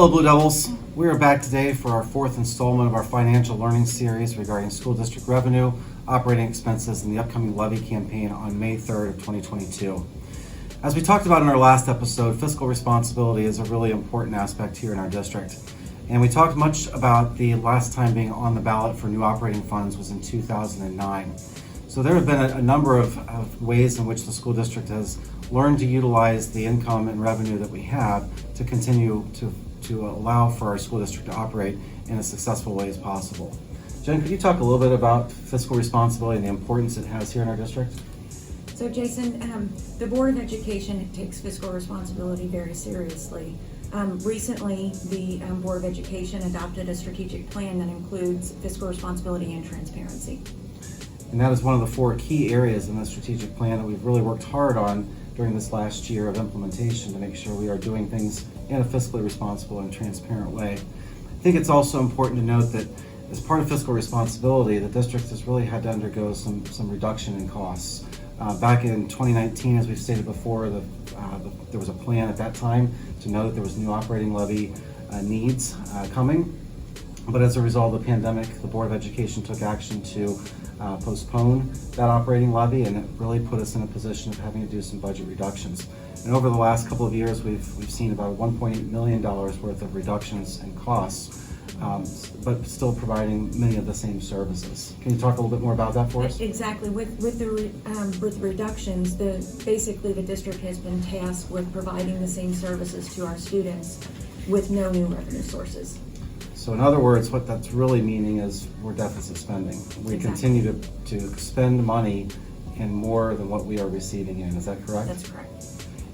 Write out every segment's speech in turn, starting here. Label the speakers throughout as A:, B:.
A: Hello, Blue Devils. We are back today for our fourth installment of our financial learning series regarding school district revenue, operating expenses, and the upcoming levy campaign on May 3rd of 2022. As we talked about in our last episode, fiscal responsibility is a really important aspect here in our district. And we talked much about the last time being on the ballot for new operating funds was in 2009. So there have been a number of ways in which the school district has learned to utilize the income and revenue that we have to continue to allow for our school district to operate in as successful way as possible. Jen, could you talk a little bit about fiscal responsibility and the importance it has here in our district?
B: So Jason, the Board of Education takes fiscal responsibility very seriously. Recently, the Board of Education adopted a strategic plan that includes fiscal responsibility and transparency.
A: And that is one of the four key areas in the strategic plan that we've really worked hard on during this last year of implementation to make sure we are doing things in a fiscally responsible and transparent way. I think it's also important to note that as part of fiscal responsibility, the district has really had to undergo some reduction in costs. Back in 2019, as we've stated before, there was a plan at that time to know that there was new operating levy needs coming. But as a result of the pandemic, the Board of Education took action to postpone that operating levy, and it really put us in a position of having to do some budget reductions. And over the last couple of years, we've seen about $1.8 million worth of reductions in costs, but still providing many of the same services. Can you talk a little bit more about that for us?
B: Exactly. With the reductions, basically the district has been tasked with providing the same services to our students with no new revenue sources.
A: So in other words, what that's really meaning is we're deficit spending. We continue to spend money in more than what we are receiving in. Is that correct?
B: That's correct.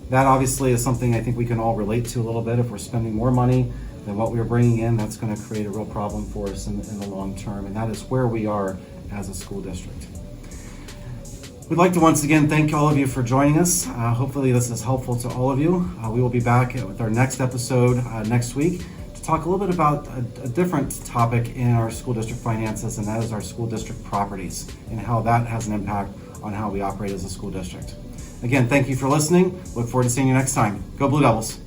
A: That obviously is something I think we can all relate to a little bit. If we're spending more money than what we're bringing in, that's going to create a real problem for us in the long term. And that is where we are as a school district. We'd like to once again thank all of you for joining us. Hopefully this is helpful to all of you. We will be back with our next episode next week. Talk a little bit about a different topic in our school district finances, and that is our school district properties and how that has an impact on how we operate as a school district. Again, thank you for listening. Look forward to seeing you next time. Go Blue Devils.